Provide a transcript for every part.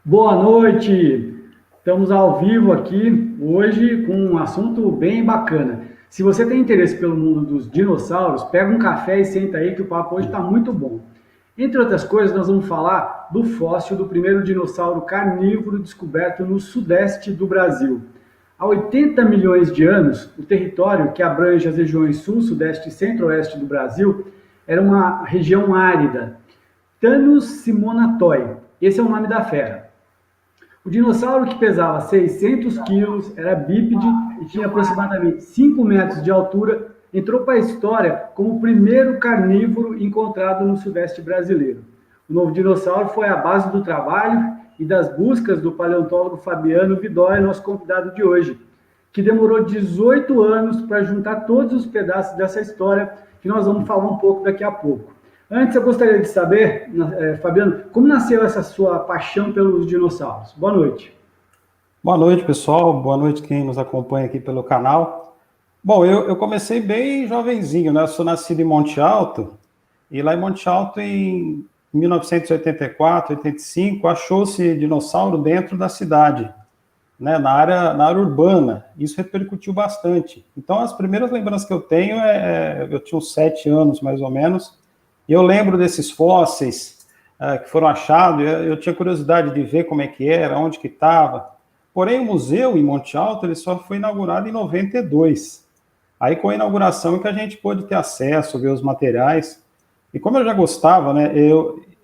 Boa noite! Estamos ao vivo aqui hoje com um assunto bem bacana. Se você tem interesse pelo mundo dos dinossauros, pega um café e senta aí que o papo hoje está muito bom. Entre outras coisas, nós vamos falar do fóssil do primeiro dinossauro carnívoro descoberto no sudeste do Brasil. Há 80 milhões de anos, o território que abrange as regiões sul, sudeste e centro-oeste do Brasil era uma região árida. Thanos simonatoi, esse é o nome da fera. O dinossauro, que pesava 600 quilos, era bípede e tinha aproximadamente 5 metros de altura, entrou para a história como o primeiro carnívoro encontrado no sudeste brasileiro. O novo dinossauro foi a base do trabalho e das buscas do paleontólogo Fabiano Vidóia, nosso convidado de hoje, que demorou 18 anos para juntar todos os pedaços dessa história, que nós vamos falar um pouco daqui a pouco. Antes, eu gostaria de saber, Fabiano, como nasceu essa sua paixão pelos dinossauros? Boa noite. Boa noite, pessoal. Boa noite quem nos acompanha aqui pelo canal. Bom, eu comecei bem jovenzinho, né? Eu sou nascido em Monte Alto, e lá em Monte Alto, em 1984, 85, achou-se dinossauro dentro da cidade, né? Na área urbana. Isso repercutiu bastante. Então, as primeiras lembranças que eu tenho eu tinha uns 7 anos, mais ou menos, e eu lembro desses fósseis que foram achados. Eu tinha curiosidade de ver como é que era, onde que estava. Porém, o museu em Monte Alto ele só foi inaugurado em 92. Aí, com a inauguração, é que a gente pôde ter acesso, ver os materiais. E como eu já gostava, né,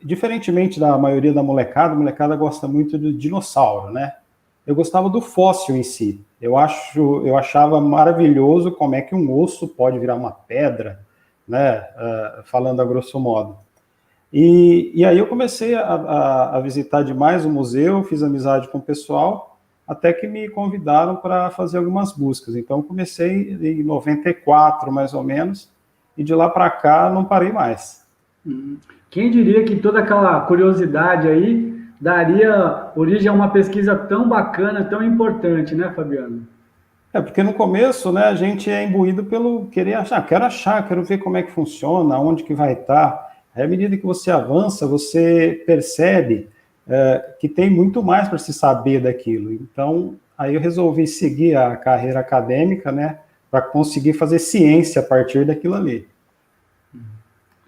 diferentemente da maioria da molecada, a molecada gosta muito de dinossauro, né? Eu gostava do fóssil em si. Eu achava maravilhoso como é que um osso pode virar uma pedra, né? Falando a grosso modo. E aí eu comecei a visitar demais o museu, fiz amizade com o pessoal, até que me convidaram para fazer algumas buscas. Então, comecei em 94, mais ou menos, e de lá para cá não parei mais. Quem diria que toda aquela curiosidade aí daria origem a uma pesquisa tão bacana, tão importante, né, Fabiano? Porque no começo, né, a gente é imbuído pelo querer achar, quero ver como é que funciona, onde que vai estar. Aí, à medida que você avança, você percebe que tem muito mais para se saber daquilo. Então, aí eu resolvi seguir a carreira acadêmica, né, para conseguir fazer ciência a partir daquilo ali.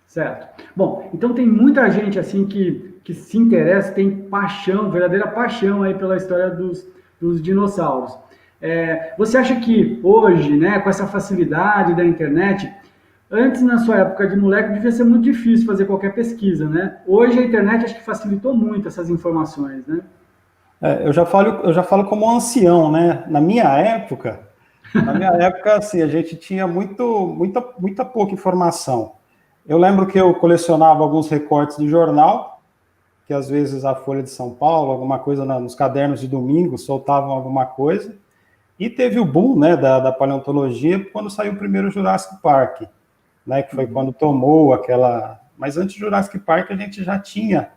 Certo. Bom, então tem muita gente assim que se interessa, tem paixão, verdadeira paixão aí pela história dos dinossauros. Você acha que hoje, né, com essa facilidade da internet, antes na sua época de moleque devia ser muito difícil fazer qualquer pesquisa, né? Hoje a internet acho que facilitou muito essas informações, né? Eu já falo como ancião, né? Na minha época, assim, a gente tinha muita pouca informação. Eu lembro que eu colecionava alguns recortes de jornal, que às vezes a Folha de São Paulo, alguma coisa nos cadernos de domingo, soltavam alguma coisa. E teve o boom, né, da paleontologia quando saiu o primeiro Jurassic Park, né, que foi quando tomou aquela... Mas antes do Jurassic Park a gente já tinha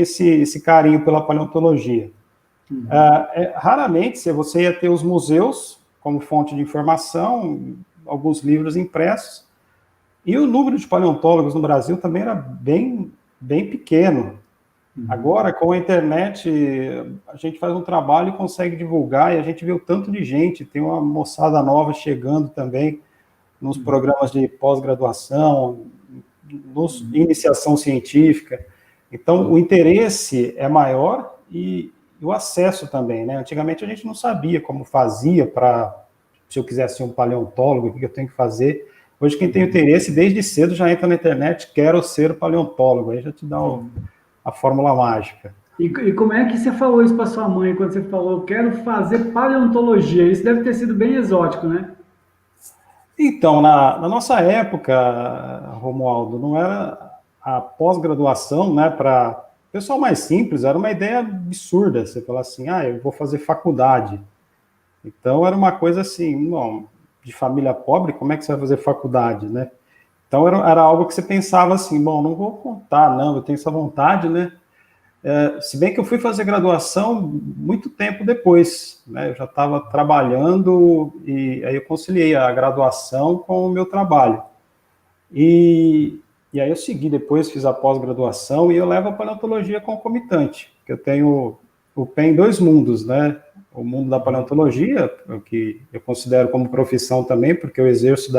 esse carinho pela paleontologia. Raramente você ia ter os museus como fonte de informação, alguns livros impressos, e o número de paleontólogos no Brasil também era bem, bem pequeno. Agora, com a internet, a gente faz um trabalho e consegue divulgar, e a gente vê o tanto de gente, tem uma moçada nova chegando também nos programas de pós-graduação, nos iniciação científica. Então, o interesse é maior e o acesso também, né? Antigamente a gente não sabia como fazia se eu quisesse ser um paleontólogo, o que eu tenho que fazer. Hoje, quem tem interesse, desde cedo já entra na internet, quero ser paleontólogo, aí já te dá a fórmula mágica. E como é que você falou isso para sua mãe quando você falou, quero fazer paleontologia? Isso deve ter sido bem exótico, né? Então, na nossa época, Romualdo, não era a pós-graduação, né, para pessoal mais simples, era uma ideia absurda. Você falar assim, eu vou fazer faculdade. Então, era uma coisa assim, não, de família pobre, como é que você vai fazer faculdade, né? Então, era algo que você pensava assim, bom, não vou contar, não, eu tenho essa vontade, né? Se bem que eu fui fazer graduação muito tempo depois, né? Eu já estava trabalhando e aí eu conciliei a graduação com o meu trabalho. E E aí eu segui depois, fiz a pós-graduação e eu levo a paleontologia concomitante, que eu tenho o pé em dois mundos, né? O mundo da paleontologia, o que eu considero como profissão também, porque eu exerço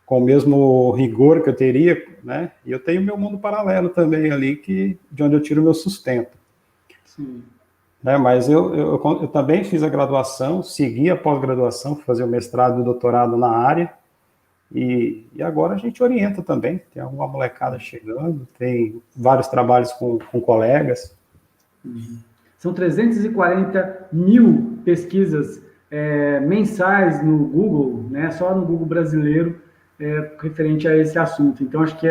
com o mesmo rigor que eu teria, né? E eu tenho meu mundo paralelo também ali, de onde eu tiro o meu sustento. Sim. Né? Mas eu também fiz a graduação, segui a pós-graduação, fui fazer o mestrado e o doutorado na área, e agora a gente orienta também, tem alguma molecada chegando, tem vários trabalhos com colegas. São 340 mil pesquisas mensais no Google, né, só no Google brasileiro, referente a esse assunto. Então, acho que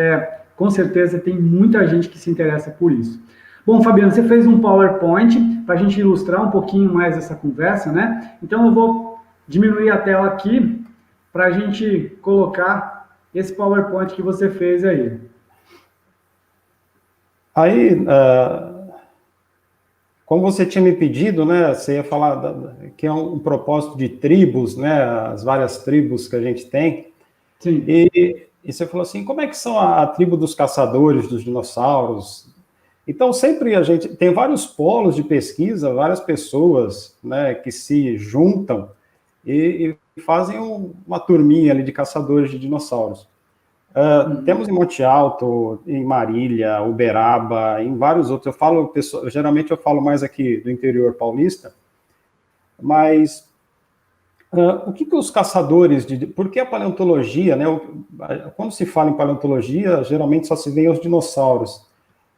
com certeza tem muita gente que se interessa por isso. Bom, Fabiano, você fez um PowerPoint para a gente ilustrar um pouquinho mais essa conversa, né? Então, eu vou diminuir a tela aqui para a gente colocar esse PowerPoint que você fez aí. Aí, como você tinha me pedido, né, você ia falar que é um propósito de tribos, né, as várias tribos que a gente tem. Sim. E você falou assim, como é que são a tribo dos caçadores, dos dinossauros? Então, sempre a gente tem vários polos de pesquisa, várias pessoas, né, que se juntam e fazem uma turminha ali de caçadores de dinossauros. Temos em Monte Alto, em Marília, Uberaba, em vários outros. Geralmente eu falo mais aqui do interior paulista, mas o que os caçadores por que a paleontologia, né? Quando se fala em paleontologia, geralmente só se vê os dinossauros.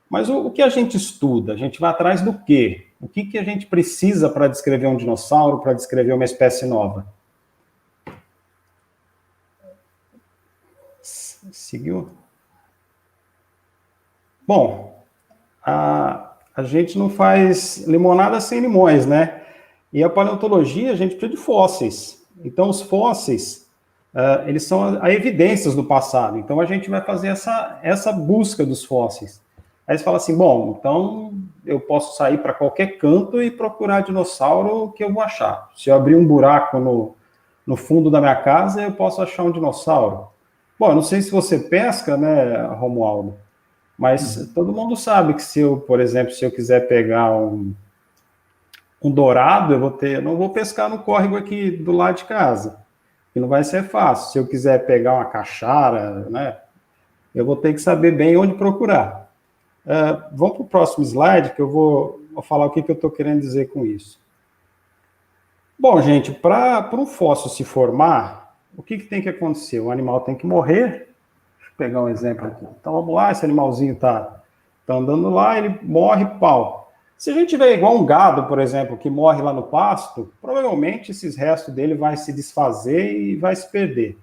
Mas o que a gente estuda? A gente vai atrás do quê? O que a gente precisa para descrever um dinossauro, para descrever uma espécie nova? Seguiu? Bom, a gente não faz limonada sem limões, né? E a paleontologia, a gente precisa de fósseis. Então, os fósseis, eles são evidências do passado. Então, a gente vai fazer essa busca dos fósseis. Aí você fala assim, bom, então eu posso sair para qualquer canto e procurar dinossauro que eu vou achar. Se eu abrir um buraco no fundo da minha casa, eu posso achar um dinossauro. Bom, eu não sei se você pesca, né, Romualdo, mas todo mundo sabe que por exemplo, se eu quiser pegar um dourado, eu não vou pescar no córrego aqui do lado de casa, que não vai ser fácil. Se eu quiser pegar uma caixara, né, eu vou ter que saber bem onde procurar. Vamos para o próximo slide, que eu vou falar o que eu estou querendo dizer com isso. Bom, gente, para um fóssil se formar, o que tem que acontecer? O animal tem que morrer. Deixa eu pegar um exemplo aqui. Então, vamos lá, esse animalzinho está andando lá, ele morre, pau. Se a gente tiver igual um gado, por exemplo, que morre lá no pasto, provavelmente esses restos dele vai se desfazer e vai se perder.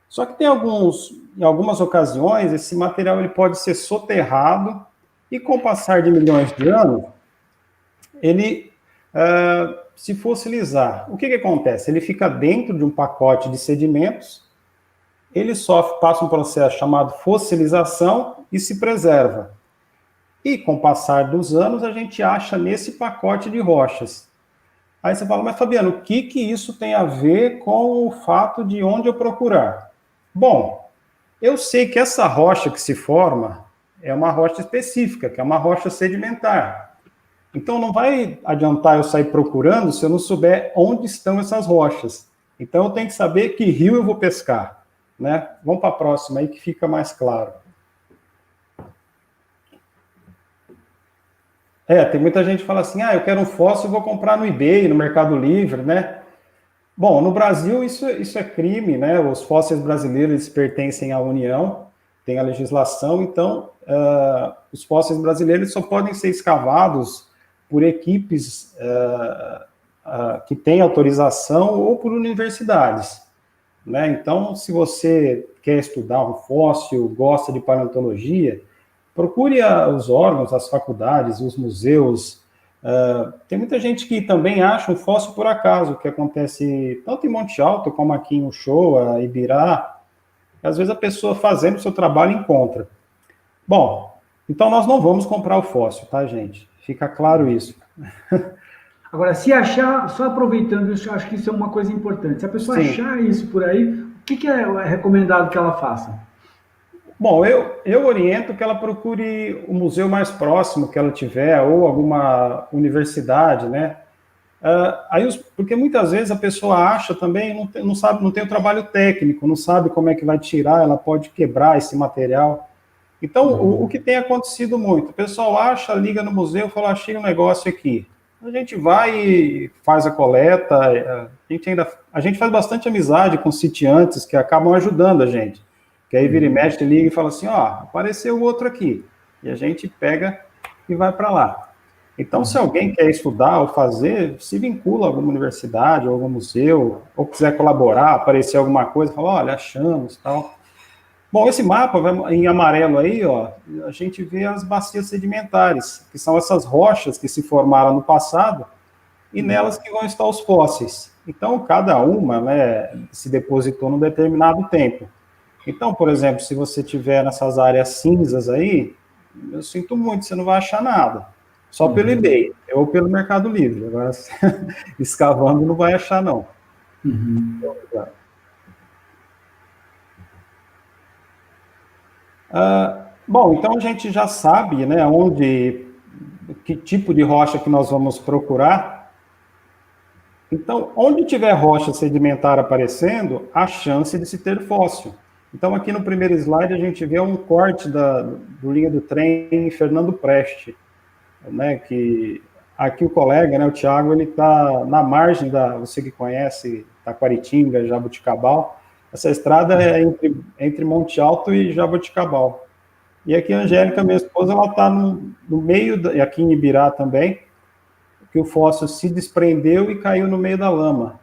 Só que em algumas ocasiões, esse material ele pode ser soterrado e, com o passar de milhões de anos, ele se fossilizar. O que acontece? Ele fica dentro de um pacote de sedimentos, ele passa um processo chamado fossilização e se preserva. E, com o passar dos anos, a gente acha nesse pacote de rochas. Aí você fala, mas Fabiano, o que isso tem a ver com o fato de onde eu procurar? Bom, eu sei que essa rocha que se forma é uma rocha específica, que é uma rocha sedimentar. Então, não vai adiantar eu sair procurando se eu não souber onde estão essas rochas. Então, eu tenho que saber que rio eu vou pescar, né? Vamos para a próxima aí que fica mais claro. Tem muita gente que fala assim, eu quero um fóssil, eu vou comprar no eBay, no Mercado Livre, né? Bom, no Brasil isso é crime, né? Os fósseis brasileiros eles pertencem à União, tem a legislação, então os fósseis brasileiros só podem ser escavados por equipes que têm autorização ou por universidades, né? Então, se você quer estudar um fóssil, gosta de paleontologia, procure os órgãos, as faculdades, os museus. Tem muita gente que também acha um fóssil por acaso, que acontece tanto em Monte Alto como aqui em Uchoa, Ibirá. Às vezes a pessoa fazendo o seu trabalho encontra. Bom, então nós não vamos comprar o fóssil, tá, gente? Fica claro isso. Agora, se achar, só aproveitando isso, eu acho que isso é uma coisa importante. Se a pessoa achar isso por aí, o que é recomendado que ela faça? Bom, eu oriento que ela procure o museu mais próximo que ela tiver, ou alguma universidade, né? Porque muitas vezes a pessoa acha também, não sabe, não tem o trabalho técnico, não sabe como é que vai tirar, ela pode quebrar esse material. Então, o que tem acontecido muito? O pessoal acha, liga no museu e fala, achei um negócio aqui. A gente vai e faz a coleta, a gente faz bastante amizade com sitiantes que acabam ajudando a gente. Que aí vira e mexe, liga e fala assim, ó, apareceu outro aqui. E a gente pega e vai para lá. Então, se alguém quer estudar ou fazer, se vincula a alguma universidade, ou algum museu, ou quiser colaborar, aparecer alguma coisa, fala, olha, achamos, tal. Bom, esse mapa em amarelo aí, ó, a gente vê as bacias sedimentares, que são essas rochas que se formaram no passado, e nelas que vão estar os fósseis. Então, cada uma, né, se depositou num determinado tempo. Então, por exemplo, se você tiver nessas áreas cinzas aí, eu sinto muito, você não vai achar nada. Só pelo eBay, ou pelo Mercado Livre. Agora, escavando, não vai achar, não. Bom, então a gente já sabe, né, que tipo de rocha que nós vamos procurar. Então, onde tiver rocha sedimentar aparecendo, há chance de se ter fóssil. Então, aqui no primeiro slide, a gente vê um corte do linha do trem em Fernando Preste, né, que aqui o colega, né, o Thiago, ele está na margem você que conhece, Taquaritinga, Jaboticabal. Essa estrada é entre Monte Alto e Jaboticabal. E aqui a Angélica, minha esposa, ela está no meio, e aqui em Ibirá também, que o fóssil se desprendeu e caiu no meio da lama.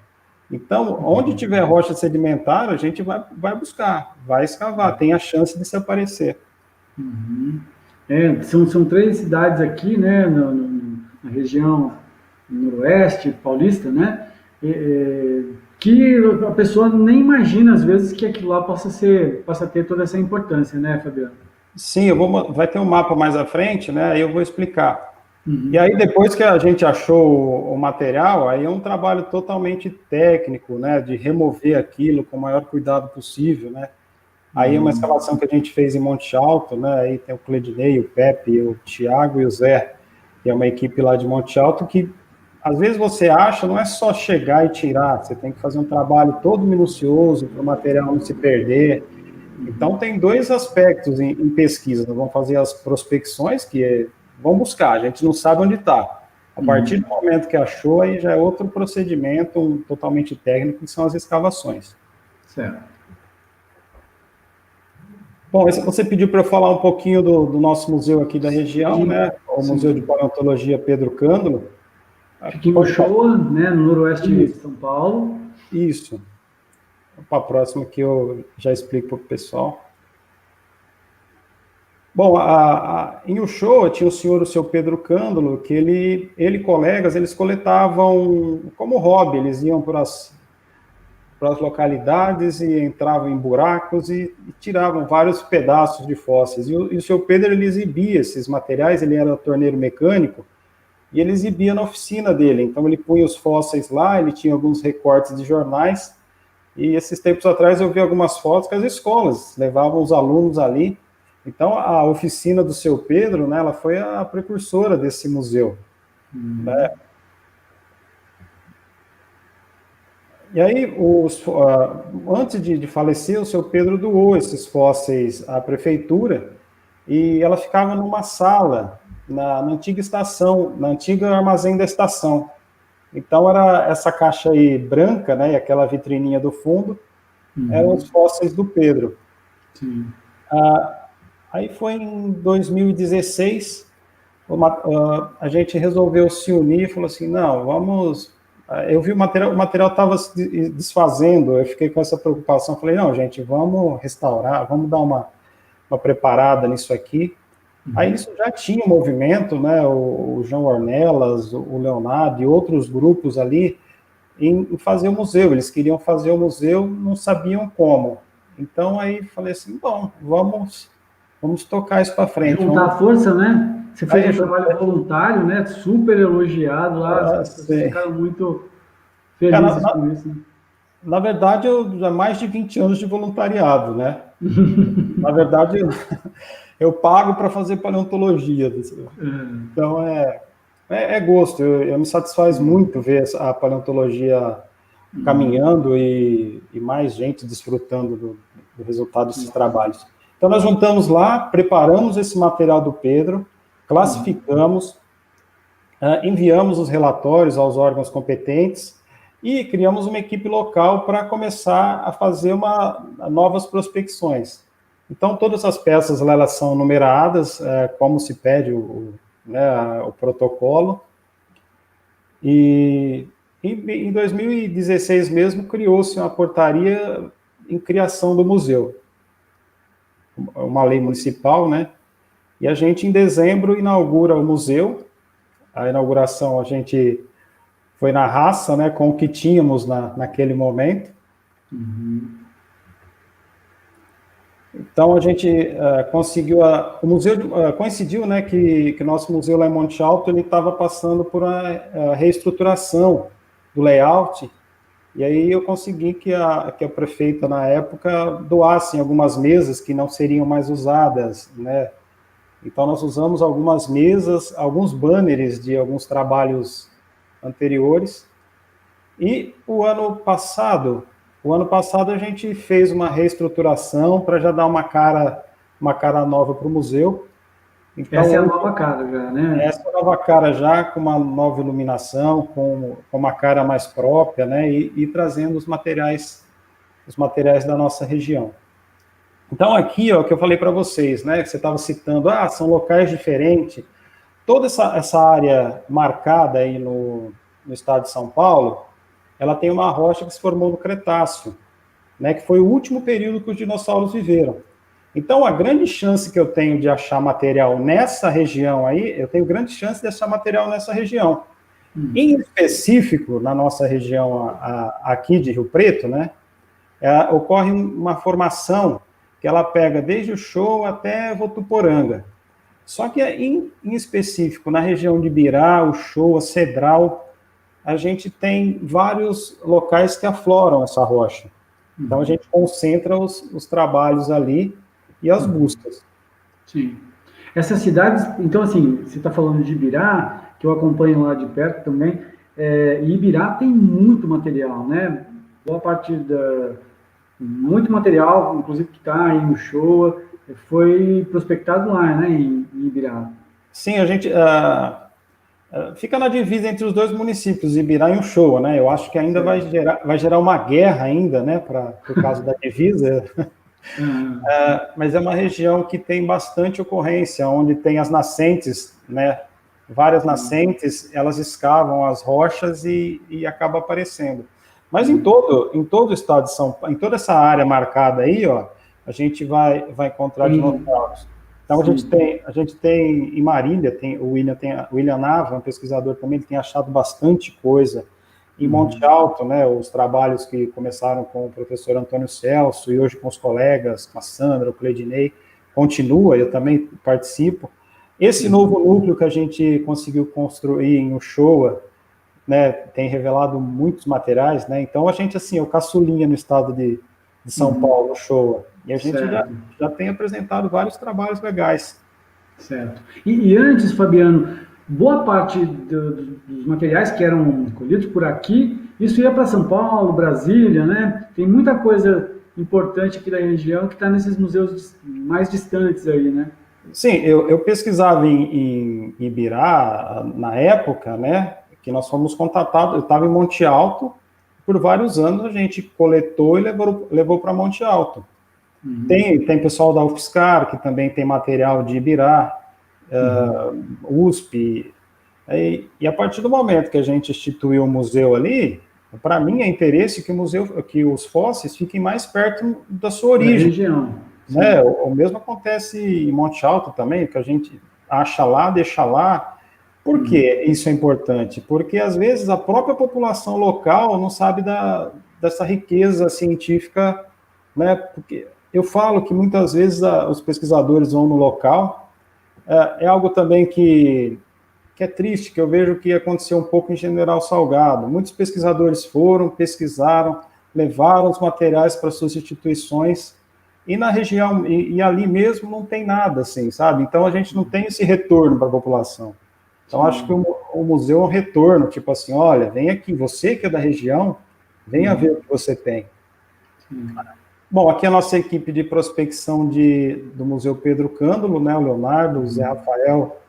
Então, onde tiver rocha sedimentar, a gente vai buscar, vai escavar, tem a chance de se aparecer. São três cidades aqui, né, na região noroeste paulista, né, que a pessoa nem imagina, às vezes, que aquilo lá possa ter toda essa importância, né, Fabiano? Sim, vai ter um mapa mais à frente, né, aí eu vou explicar. E aí, depois que a gente achou o material, aí é um trabalho totalmente técnico, né, de remover aquilo com o maior cuidado possível, né. Aí é uma escavação que a gente fez em Monte Alto, né, aí tem o Cledinei, o Pepe, o Thiago e o Zé, que é uma equipe lá de Monte Alto, que às vezes você acha, não é só chegar e tirar, você tem que fazer um trabalho todo minucioso para o material não se perder. Então tem dois aspectos em pesquisa, nós vamos fazer as prospecções, vamos buscar, a gente não sabe onde está. A partir do momento que achou, aí já é outro procedimento totalmente técnico, que são as escavações. Certo. Bom, você pediu para eu falar um pouquinho do nosso museu aqui da região, né? O Museu de Paleontologia Pedro Cândalo. Fica em Uchoa, né, no noroeste de São Paulo. Isso. Para a próxima que eu já explico para o pessoal. Bom, em Uchoa tinha o seu Pedro Cândalo, que ele e colegas, eles coletavam como hobby, eles iam para as localidades e entravam em buracos e tiravam vários pedaços de fósseis. E o seu Pedro, ele exibia esses materiais, ele era torneiro mecânico, e ele exibia na oficina dele. Então, ele punha os fósseis lá, ele tinha alguns recortes de jornais, e esses tempos atrás eu vi algumas fotos que as escolas levavam os alunos ali. Então, a oficina do seu Pedro, né, ela foi a precursora desse museu. Né? E aí, antes de falecer, o seu Pedro doou esses fósseis à prefeitura, e ela ficava numa sala, na antiga estação, na antiga armazém da estação. Então, era essa caixa aí branca, né, e aquela vitrininha do fundo, eram os fósseis do Pedro. Sim. Aí foi em 2016, a gente resolveu se unir e falou assim, não, vamos... Eu vi o material estava se desfazendo, eu fiquei com essa preocupação, falei, não, gente, vamos restaurar, vamos dar uma preparada nisso aqui. Aí isso já tinha um movimento, né, o João Ornelas, o Leonardo e outros grupos ali, em fazer o museu, eles queriam fazer o museu, não sabiam como. Então aí falei assim, bom, vamos tocar isso para frente. Juntar a força, né? Você fez um trabalho voluntário, né? Super elogiado lá, as pessoas ficaram muito felizes com isso. Né? Na verdade, eu já mais de 20 anos de voluntariado, né? Na verdade, eu pago para fazer paleontologia. Então, é gosto. Eu me satisfaz muito ver a paleontologia caminhando e mais gente desfrutando do resultado desses trabalhos. Então, nós juntamos lá, preparamos esse material do Pedro, classificamos, enviamos os relatórios aos órgãos competentes e criamos uma equipe local para começar a fazer novas prospecções. Então, todas as peças lá, elas são numeradas, como se pede o protocolo. E em 2016 mesmo, criou-se uma portaria em criação do museu, uma lei municipal, né? E a gente, em dezembro, inaugura o museu. A inauguração, a gente foi na raça, né, com o que tínhamos naquele momento. Então, a gente conseguiu... o museu coincidiu, né, que nosso museu lá em Monte Alto ele estava passando por uma reestruturação do layout, e aí eu consegui que a prefeita, na época, doasse algumas mesas que não seriam mais usadas, né? Então, nós usamos algumas mesas, alguns banners de alguns trabalhos anteriores. E o ano passado a gente fez uma reestruturação para já dar uma cara nova para o museu. Então, Essa é a nova cara já, né? essa nova cara já, com uma nova iluminação, com uma cara mais própria, né? E trazendo os materiais da nossa região. Então, aqui, ó, que eu falei para vocês, né, que você estava citando, são locais diferentes. Toda essa área marcada aí no estado de São Paulo, ela tem uma rocha que se formou no Cretáceo, né, que foi o último período que os dinossauros viveram. Então, a grande chance que eu tenho de achar material nessa região aí, eu tenho grande chance de achar material nessa região. Em específico, na nossa região aqui de Rio Preto, né, ocorre uma formação que ela pega desde o Showa até Votuporanga. Só que em específico, na região de Ibirá, o Showa, Cedral, a gente tem vários locais que afloram essa rocha. Então a gente concentra os trabalhos ali e as buscas. Sim. Essas cidades, então assim, você está falando de Ibirá, que eu acompanho lá de perto também, e Ibirá tem muito material, né? Boa parte muito material, inclusive que está aí no Showa, foi prospectado lá, né, em Ibirá. Sim, a gente fica na divisa entre os dois municípios, Ibirá e Uchoa, né? Eu acho que ainda vai gerar uma guerra ainda, né, por causa da divisa. Mas é uma região que tem bastante ocorrência, onde tem as nascentes, né? Várias nascentes, elas escavam as rochas e acaba aparecendo. Mas em todo o estado de São Paulo, em toda essa área marcada aí, ó, a gente vai encontrar dinossauros. Então a gente tem em Marília, o William Nava, um pesquisador também, ele tem achado bastante coisa. Em Monte Alto, né, os trabalhos que começaram com o professor Antônio Celso e hoje com os colegas, com a Sandra, o Cleidinei, continua, eu também participo. Esse novo núcleo que a gente conseguiu construir em Uchoa, né, tem revelado muitos materiais, né? Então a gente, assim, é o caçulinha no estado de São Paulo, Uchoa, e a gente já tem apresentado vários trabalhos legais. Certo. E antes, Fabiano, boa parte dos materiais que eram colhidos por aqui, isso ia para São Paulo, Brasília, né? Tem muita coisa importante aqui da região que está nesses museus mais distantes aí, né? Sim, eu pesquisava em Ibirá, na época, né, que nós fomos contatados, eu estava em Monte Alto, por vários anos a gente coletou e levou para Monte Alto. Tem pessoal da UFSCar, que também tem material de Ibirá, USP, e a partir do momento que a gente instituiu o museu ali, para mim é interesse que os fósseis fiquem mais perto da sua origem. Região. Né? O mesmo acontece em Monte Alto também, que a gente acha lá, deixa lá. Por que isso é importante? Porque, às vezes, a própria população local não sabe dessa riqueza científica, né? Porque eu falo que, muitas vezes, os pesquisadores vão no local. É algo também que é triste, que eu vejo que aconteceu um pouco em General Salgado. Muitos pesquisadores foram, pesquisaram, levaram os materiais para suas instituições, e na região, e ali mesmo não tem nada, assim, sabe? Então a gente não tem esse retorno para a população. Então acho que o museu é um retorno, tipo assim, olha, vem aqui, você que é da região, venha ver o que você tem. Bom, aqui a nossa equipe de prospecção do Museu Pedro Cândolo, né, o Leonardo, o Zé Rafael,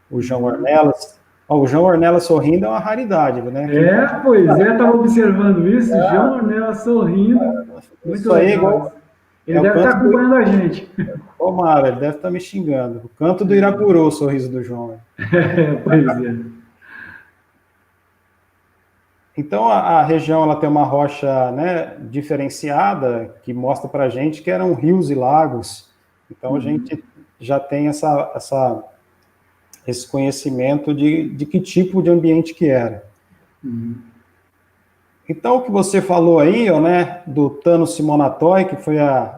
o João Ornelas. O João Ornelas sorrindo é uma raridade, né? Pois é, estava observando isso, João Ornelas sorrindo, muito isso aí, legal. Ele o deve estar acompanhando a gente. Tomara, ele deve estar me xingando. O canto do Irapuru, o sorriso do João. Pois é. Então, a região ela tem uma rocha, né, diferenciada, que mostra para a gente que eram rios e lagos. Então, a gente já tem esse conhecimento de que tipo de ambiente que era. Então, o que você falou aí, né, do Tano Simonatoy, que foi a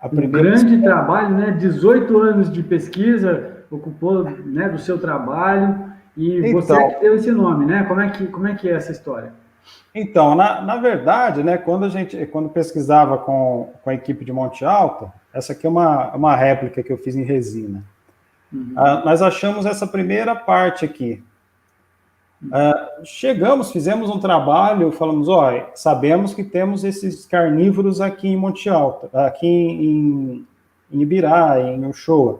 primeira... grande trabalho, né, 18 anos de pesquisa, ocupou, né, do seu trabalho, e então, você é que deu esse nome, né? Como é que é essa história? Então, na verdade, né, quando pesquisava com a equipe de Monte Alto, essa aqui é uma réplica que eu fiz em resina. Nós achamos essa primeira parte aqui. Fizemos um trabalho, falamos, sabemos que temos esses carnívoros aqui em Monte Alto, aqui em Ibirá, em Uchoa.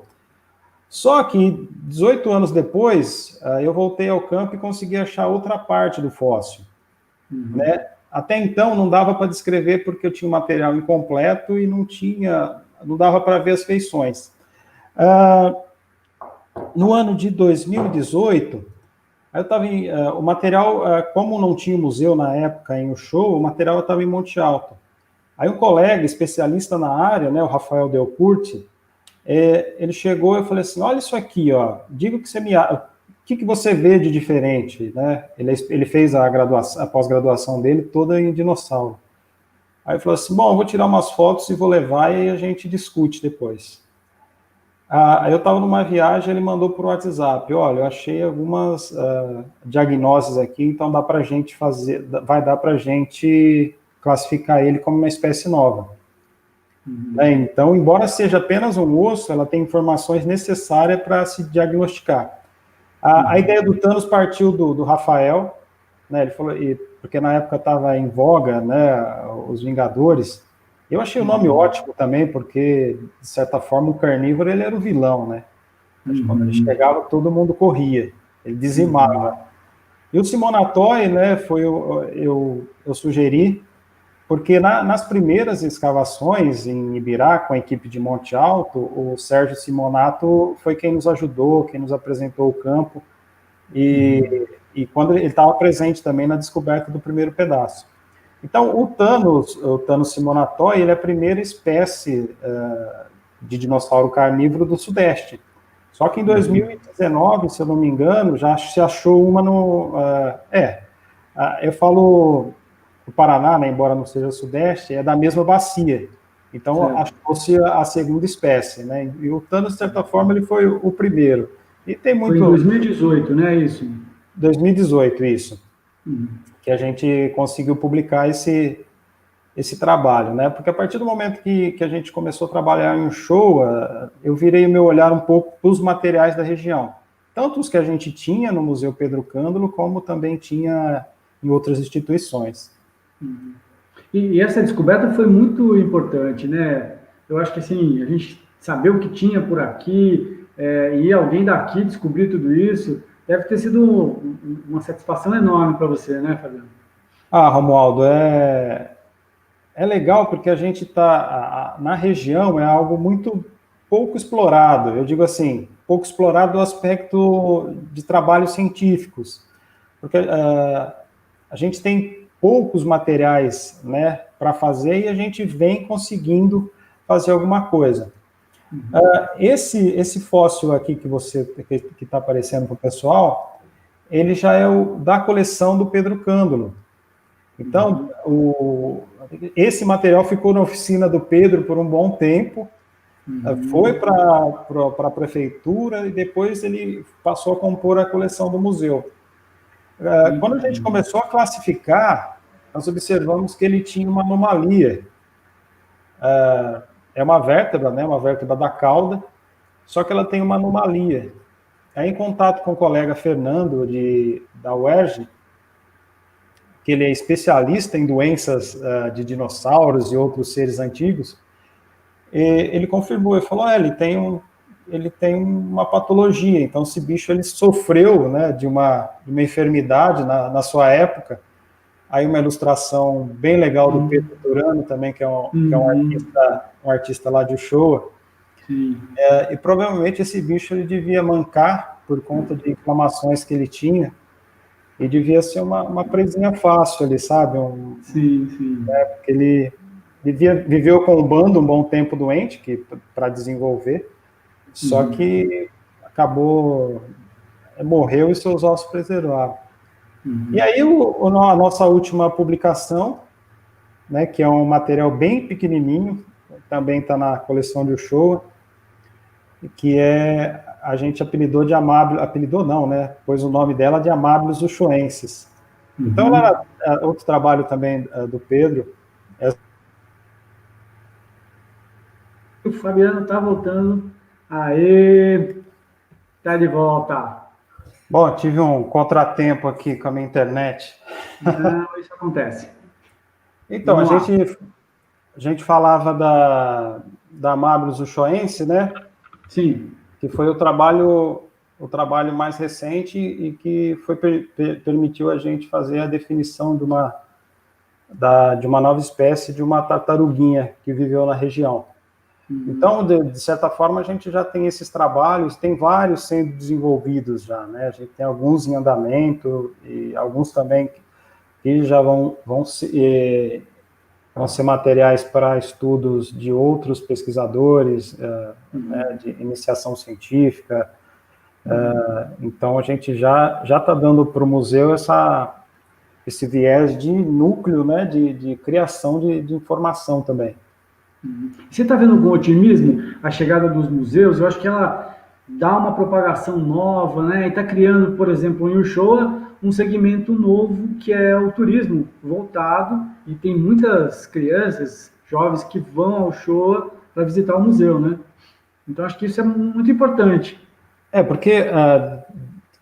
Só que 18 anos depois, eu voltei ao campo e consegui achar outra parte do fóssil. Né? Até então não dava para descrever porque eu tinha um material incompleto e não dava para ver as feições. No ano de 2018, eu estava o material, como não tinha museu na época em Uchoa, o material estava em Monte Alto. Aí um colega especialista na área, né, o Rafael Delcurti, ele chegou e eu falei assim, olha isso aqui, diga o que você o que você vê de diferente, né? Ele fez a pós-graduação dele toda em dinossauro. Aí ele falou assim, bom, eu vou tirar umas fotos e vou levar e a gente discute depois. Aí eu estava numa viagem, ele mandou por WhatsApp, olha, eu achei algumas diagnoses aqui, então dá para a gente vai dar para a gente classificar ele como uma espécie nova. Então, embora seja apenas um osso, ela tem informações necessárias para se diagnosticar. A ideia do Thanos partiu do Rafael, né? Ele falou, porque na época estava em voga, né, os Vingadores. Eu achei o nome ótimo também, porque, de certa forma, o carnívoro ele era o vilão, né? Quando ele chegava, todo mundo corria, ele dizimava. E o Simonatoy, né, eu sugeri, porque nas primeiras escavações em Ibirá, com a equipe de Monte Alto, o Sérgio Simonato foi quem nos ajudou, quem nos apresentou o campo, e quando ele estava presente também na descoberta do primeiro pedaço. Então, o Thanos Simonatoy, ele é a primeira espécie de dinossauro carnívoro do Sudeste. Só que em 2019, se eu não me engano, já se achou uma eu falo... O Paraná, né, embora não seja Sudeste, é da mesma bacia. Então, achou-se a segunda espécie, né? E o Thanos, de certa forma, ele foi o primeiro. E tem muito... Foi em 2018, né, isso? 2018, isso. Que a gente conseguiu publicar esse trabalho, né? Porque a partir do momento que a gente começou a trabalhar em Uchoa, eu virei o meu olhar um pouco para os materiais da região. Tanto os que a gente tinha no Museu Pedro Cândolo, como também tinha em outras instituições. E essa descoberta foi muito importante, né? Eu acho que assim, a gente saber o que tinha por aqui, e alguém daqui descobrir tudo isso, deve ter sido uma satisfação enorme para você, né, Fabiano? Romualdo, é legal porque a gente está na região, é algo muito pouco explorado. Eu digo assim, pouco explorado do aspecto de trabalhos científicos, porque a gente tem poucos materiais, né, para fazer e a gente vem conseguindo fazer alguma coisa. Esse fóssil aqui que está aparecendo para o pessoal, ele já é da coleção do Pedro Cândolo. Então, esse material ficou na oficina do Pedro por um bom tempo, foi para a prefeitura e depois ele passou a compor a coleção do museu. Quando a gente começou a classificar, nós observamos que ele tinha uma anomalia. É uma vértebra, né, uma vértebra da cauda, só que ela tem uma anomalia. Aí, em contato com o colega Fernando, da UERJ, que ele é especialista em doenças de dinossauros e outros seres antigos, ele confirmou, ele falou, ele tem uma patologia, então esse bicho ele sofreu, né, de uma enfermidade na sua época. Aí uma ilustração bem legal do Pedro Turano também, que é um artista lá de Uchoa. E provavelmente esse bicho ele devia mancar por conta de inflamações que ele tinha, e devia ser uma presinha fácil ali, sabe? Porque ele viveu com o bando um bom tempo doente para desenvolver, só que morreu e seus ossos preservaram. E aí a nossa última publicação, né, que é um material bem pequenininho, também está na coleção de Uchoa, que a gente apelidou de apelidou não, né, pôs o nome dela de Amabilis Uchoenses. Então, outro trabalho também do Pedro. O Fabiano está voltando. Aê! Está de volta. Bom, tive um contratempo aqui com a minha internet. Não, isso acontece. Então, a gente falava da Amabilis Uchoense, né? Sim. Que foi o trabalho mais recente e que permitiu a gente fazer a definição de uma nova espécie, de uma tartaruguinha que viveu na região. Então, de certa forma, a gente já tem esses trabalhos, tem vários sendo desenvolvidos já, né? A gente tem alguns em andamento e alguns também que já vão ser materiais para estudos de outros pesquisadores, né, de iniciação científica. Então, a gente já está dando para o museu esse viés de núcleo, né, de criação de informação também. Você está vendo algum otimismo? A chegada dos museus, eu acho que ela dá uma propagação nova, né? E está criando, por exemplo, em Uchoa, um segmento novo que é o turismo voltado, e tem muitas crianças, jovens que vão ao Uchoa para visitar o museu, né? Então acho que isso é muito importante. Porque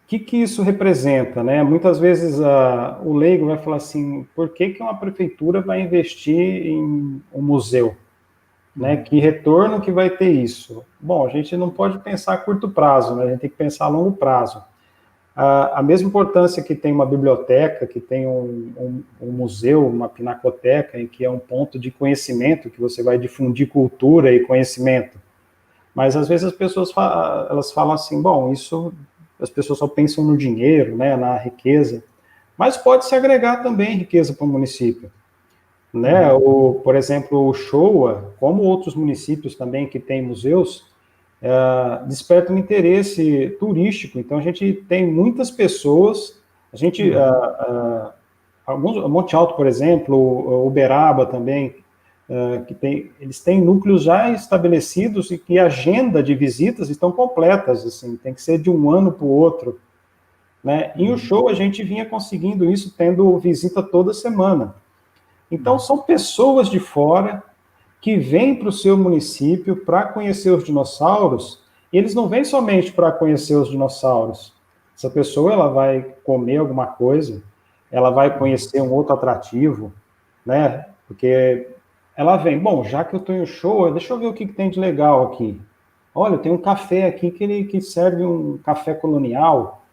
que isso representa, né? Muitas vezes o leigo vai falar assim, por que uma prefeitura vai investir em um museu? Né? Que retorno que vai ter isso? Bom, a gente não pode pensar a curto prazo, né? A gente tem que pensar a longo prazo. A mesma importância que tem uma biblioteca, que tem um museu, uma pinacoteca, em que é um ponto de conhecimento, que você vai difundir cultura e conhecimento. Mas, às vezes, as pessoas elas falam assim, bom, as pessoas só pensam no dinheiro, né, na riqueza, mas pode se agregar também riqueza para o município. Né? Por exemplo, o Uchoa, como outros municípios também que têm museus, desperta um interesse turístico. Então, a gente tem muitas pessoas, Monte Alto, por exemplo, Uberaba também, eles têm núcleos já estabelecidos e que a agenda de visitas estão completas, assim, tem que ser de um ano para o outro. Né? Em Uchoa, a gente vinha conseguindo isso, tendo visita toda semana. Então, são pessoas de fora que vêm para o seu município para conhecer os dinossauros, e eles não vêm somente para conhecer os dinossauros. Essa pessoa ela vai comer alguma coisa, ela vai conhecer um outro atrativo, né? Porque ela vem, bom, já que eu estou em Uchoa, deixa eu ver o que tem de legal aqui. Olha, tem um café aqui que serve um café colonial,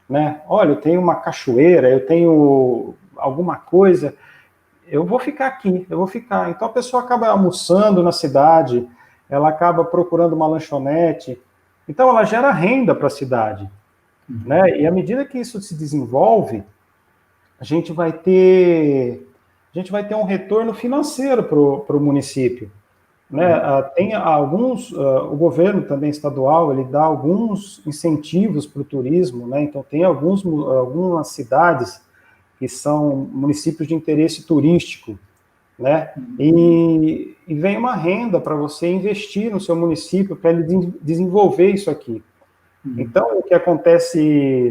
né? Olha, eu tenho uma cachoeira, eu tenho alguma coisa... eu vou ficar aqui, eu vou ficar. Então a pessoa acaba almoçando na cidade, ela acaba procurando uma lanchonete, então ela gera renda para a cidade. Né? E à medida que isso se desenvolve, a gente vai ter um retorno financeiro para o município. Né? Tem alguns, o governo também estadual, ele dá alguns incentivos para o turismo, né? Então tem algumas cidades que são municípios de interesse turístico, né? E vem uma renda para você investir no seu município para ele desenvolver isso aqui. Então, o que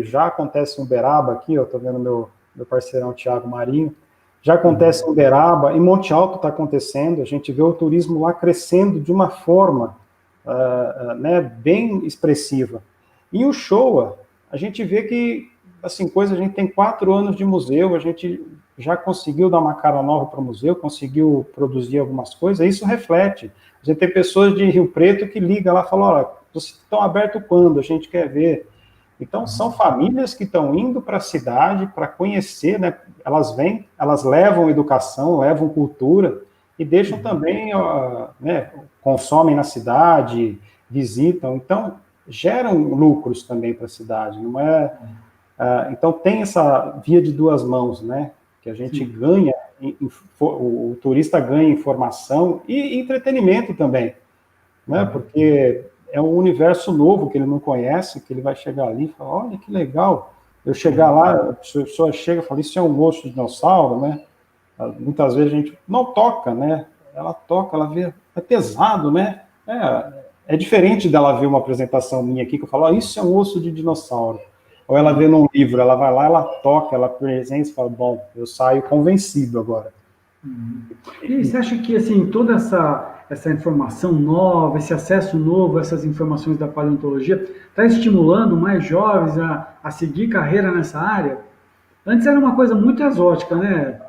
já acontece em Uberaba aqui, eu estou vendo meu parceirão Thiago Marinho, já acontece em Uberaba, em Monte Alto está acontecendo, a gente vê o turismo lá crescendo de uma forma né, bem expressiva. E o Showa, a gente vê que, assim, a gente tem 4 anos de museu, a gente já conseguiu dar uma cara nova para o museu, conseguiu produzir algumas coisas, isso reflete. A gente tem pessoas de Rio Preto que ligam lá e falam, olha, vocês estão abertos quando? A gente quer ver. Então, são famílias que estão indo para a cidade para conhecer, né? Elas vêm, elas levam educação, levam cultura e deixam também, né, consomem na cidade, visitam. Então, geram lucros também para a cidade, não é? Então, tem essa via de duas mãos, né? Que a gente ganha, o turista ganha informação e entretenimento também, né? Porque é um universo novo que ele não conhece, que ele vai chegar ali e falar, olha que legal. Eu chegar lá, a pessoa chega e fala, isso é um osso de dinossauro, né? Muitas vezes a gente não toca, né? Ela toca, ela vê, é pesado, né? É diferente dela ver uma apresentação minha aqui que eu falo, isso é um osso de dinossauro. Ou ela vê num livro, ela vai lá, ela toca, ela presencia e fala, bom, eu saio convencido agora. E você acha que assim toda essa informação nova, esse acesso novo a essas informações da paleontologia, está estimulando mais jovens a seguir carreira nessa área? Antes era uma coisa muito exótica, né?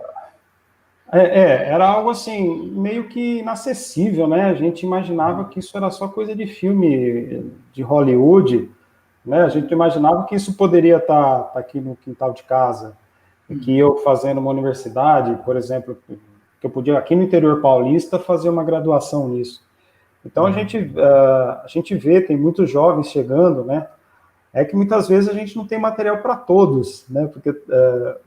Era algo assim, meio que inacessível, né? A gente imaginava que isso era só coisa de filme de Hollywood, né? A gente imaginava que isso poderia estar aqui no quintal de casa, que eu fazendo uma universidade, por exemplo, que eu podia aqui no interior paulista fazer uma graduação nisso. Então a gente vê, tem muitos jovens chegando, né? É que muitas vezes a gente não tem material para todos, né? Porque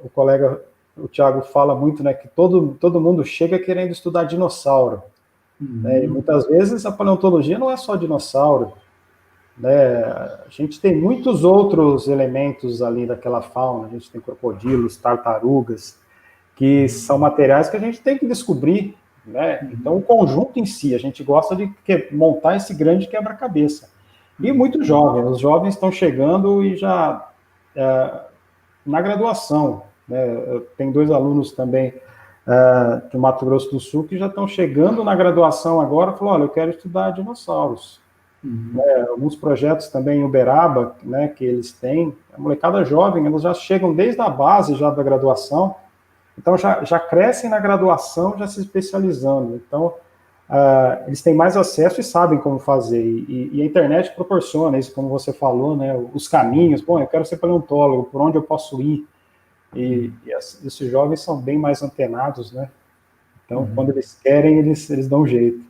o colega, o Thiago, fala muito, né? Que todo mundo chega querendo estudar dinossauro. Né? E muitas vezes a paleontologia não é só dinossauro, né? A gente tem muitos outros elementos ali daquela fauna. A gente tem crocodilos, tartarugas, que são materiais que a gente tem que descobrir, né? Então, o conjunto em si, a gente gosta de montar esse grande quebra-cabeça. E muito jovem, os jovens estão chegando e já na graduação, né? Tem 2 alunos também de Mato Grosso do Sul que já estão chegando na graduação agora, falou, olha, eu quero estudar dinossauros. Né? Alguns projetos também em Uberaba, né, que eles têm, a molecada jovem, eles já chegam desde a base já da graduação, então já crescem na graduação, já se especializando. Então, eles têm mais acesso e sabem como fazer. E a internet proporciona isso, como você falou, né? Os caminhos. Bom, eu quero ser paleontólogo, por onde eu posso ir? E esses jovens são bem mais antenados, né? Então, quando eles querem, eles dão um jeito.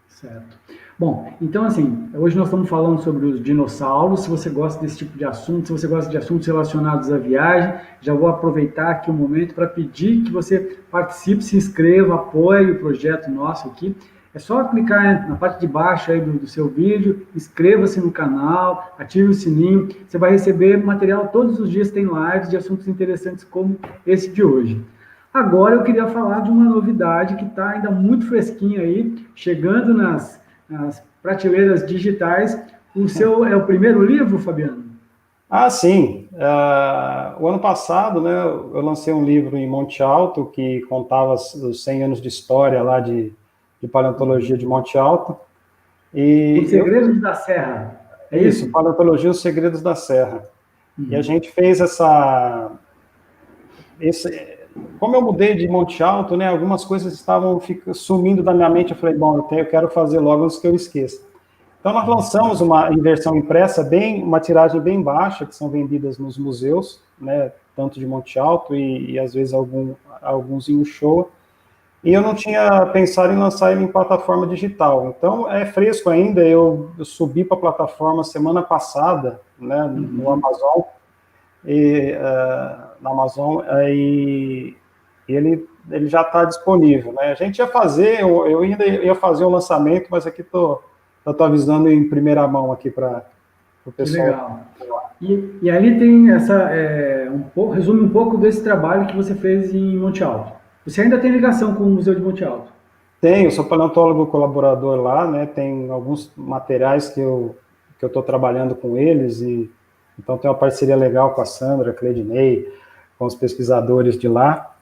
Certo. Bom, então assim, hoje nós estamos falando sobre os dinossauros. Se você gosta desse tipo de assunto, se você gosta de assuntos relacionados à viagem, já vou aproveitar aqui um momento para pedir que você participe, se inscreva, apoie o projeto nosso aqui. É só clicar na parte de baixo aí do seu vídeo, inscreva-se no canal, ative o sininho, você vai receber material todos os dias, tem lives de assuntos interessantes como esse de hoje. Agora eu queria falar de uma novidade que está ainda muito fresquinha aí, chegando nas prateleiras digitais. O seu é o primeiro livro, Fabiano? Sim. O ano passado, né, eu lancei um livro em Monte Alto que contava os 100 anos de história lá de paleontologia de Monte Alto. Os Segredos da Serra. É isso? Paleontologia, os Segredos da Serra. E a gente fez como eu mudei de Monte Alto, né, algumas coisas estavam sumindo da minha mente. Eu falei, bom, eu quero fazer logo antes que eu esqueça. Então, nós lançamos uma versão impressa, uma tiragem bem baixa, que são vendidas nos museus, né, tanto de Monte Alto e às vezes alguns em Uchoa. E eu não tinha pensado em lançar ele em plataforma digital. Então, é fresco ainda. Eu subi para a plataforma semana passada, né, no Amazon. Na Amazon, e ele já está disponível, né? A gente ia fazer, eu ainda ia fazer o lançamento, mas aqui estou avisando em primeira mão aqui para o pessoal. Que legal. E ali tem resume um pouco desse trabalho que você fez em Monte Alto. Você ainda tem ligação com o Museu de Monte Alto? Tenho, eu sou paleontólogo colaborador lá, né? Tem alguns materiais que eu estou trabalhando com eles, e então tem uma parceria legal com a Sandra, Cleidinei, com os pesquisadores de lá.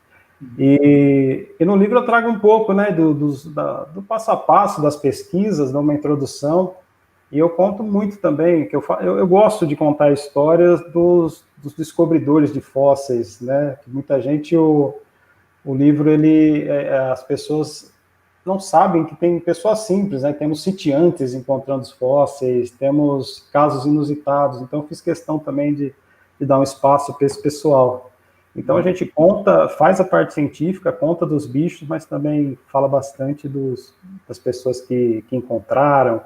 E no livro eu trago um pouco, né, do passo a passo das pesquisas, dou uma introdução, e eu conto muito também, que eu gosto de contar histórias dos descobridores de fósseis, né, que muita gente, o livro, as pessoas não sabem que tem pessoas simples, né, temos sitiantes encontrando os fósseis, temos casos inusitados, então eu fiz questão também de dar um espaço para esse pessoal. Então a gente conta, faz a parte científica, conta dos bichos, mas também fala bastante das pessoas que encontraram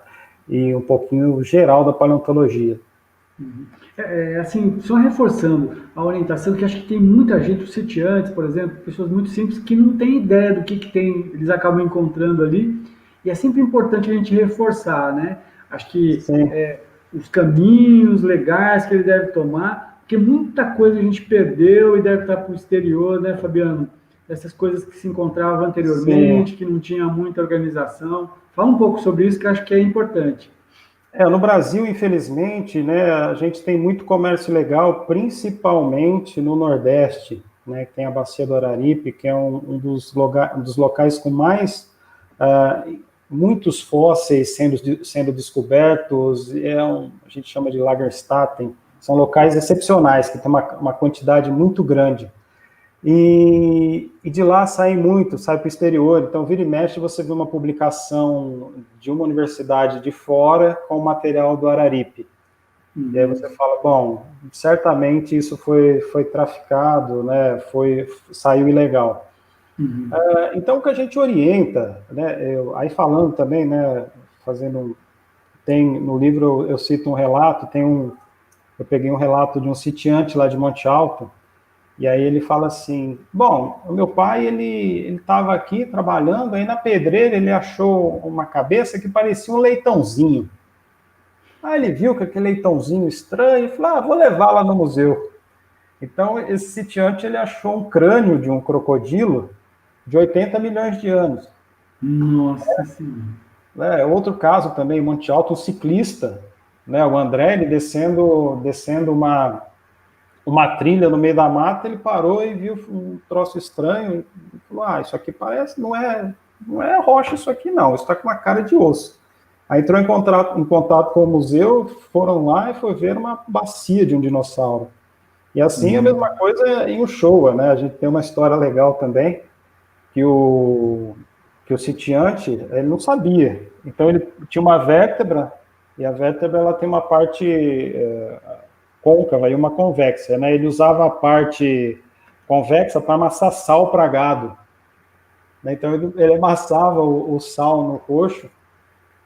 e um pouquinho geral da paleontologia. Assim, só reforçando a orientação, que acho que tem muita gente, os sitiantes, por exemplo, pessoas muito simples, que não têm ideia do que tem, eles acabam encontrando ali, e é sempre importante a gente reforçar, né? Acho que Sim, os caminhos legais que ele deve tomar, porque muita coisa a gente perdeu e deve estar para o exterior, né, Fabiano? Essas coisas que se encontravam sim. anteriormente, que não tinha muita organização. Fala um pouco sobre isso, que eu acho que é importante. No Brasil, infelizmente, né, a gente tem muito comércio ilegal, principalmente no Nordeste, né, que tem a Bacia do Araripe, que é um dos locais com mais muitos fósseis sendo descobertos, a gente chama de Lagerstätten, são locais excepcionais, que tem uma quantidade muito grande. E de lá sai para o exterior. Então, vira e mexe, você vê uma publicação de uma universidade de fora com material do Araripe. E aí você fala, bom, certamente isso foi traficado, né? Saiu ilegal. Então, o que a gente orienta, né? Aí falando também, né? Tem no livro eu cito um relato, eu peguei um relato de um sitiante lá de Monte Alto. E aí ele fala assim, bom, o meu pai, ele estava aqui trabalhando, aí na pedreira ele achou uma cabeça que parecia um leitãozinho. Aí ele viu que aquele leitãozinho estranho, e falou, vou levar lá no museu. Então, esse sitiante, ele achou um crânio de um crocodilo de 80 milhões de anos. Nossa Senhora. Outro caso também, em Monte Alto, um ciclista, né, o André, ele descendo uma trilha no meio da mata, ele parou e viu um troço estranho e falou, isso aqui parece, não é rocha isso aqui não, isso está com uma cara de osso. Aí entrou em contato com o museu, foram lá e foi ver uma bacia de um dinossauro. E assim a mesma coisa em Uchoa, né? A gente tem uma história legal também, que o sitiante, ele não sabia. Então ele tinha uma vértebra, e a vértebra ela tem uma parte côncava e uma convexa, né? Ele usava a parte convexa para amassar sal para gado, né? Então ele amassava o sal no coxo,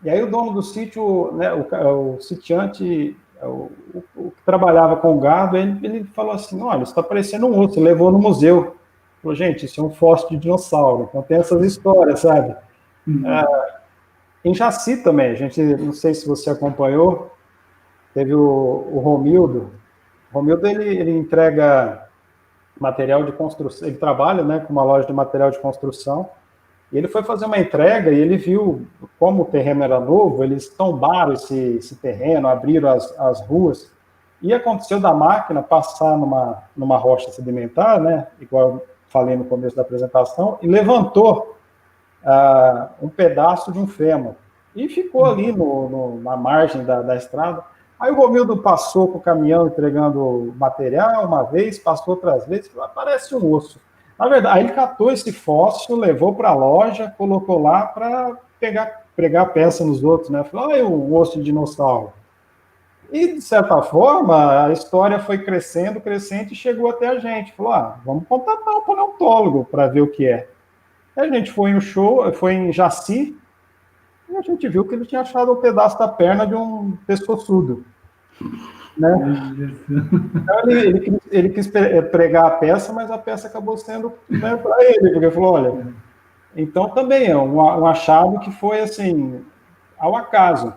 e aí o dono do sítio, né, o sitiante, o que trabalhava com gado, ele falou assim, olha, isso está parecendo um osso, levou no museu. Falou, gente, isso é um fóssil de dinossauro. Então tem essas histórias, sabe? Em Jaci também, a gente, não sei se você acompanhou, teve o Romildo. O Romildo, ele entrega material de construção, ele trabalha, né, com uma loja de material de construção, e ele foi fazer uma entrega e ele viu como o terreno era novo, eles tombaram esse terreno, abriram as ruas, e aconteceu da máquina passar numa rocha sedimentar, né, igual eu falei no começo da apresentação, e levantou um pedaço de um fêmur, e ficou ali na margem da estrada. Aí o Romildo passou com o caminhão entregando material uma vez, passou outras vezes, falou, parece um osso. Na verdade, aí ele catou esse fóssil, levou para a loja, colocou lá para pregar peça nos outros, né? Falou, olha o osso de dinossauro. E, de certa forma, a história foi crescendo e chegou até a gente. Falou, vamos contratar um paleontólogo para ver o que é. Aí a gente foi em Jaci, e a gente viu que ele tinha achado um pedaço da perna de um pescoçudo. Né? Então, ele quis pregar a peça, mas a peça acabou sendo, né, para ele, porque falou, olha, então também é um achado que foi assim, ao acaso.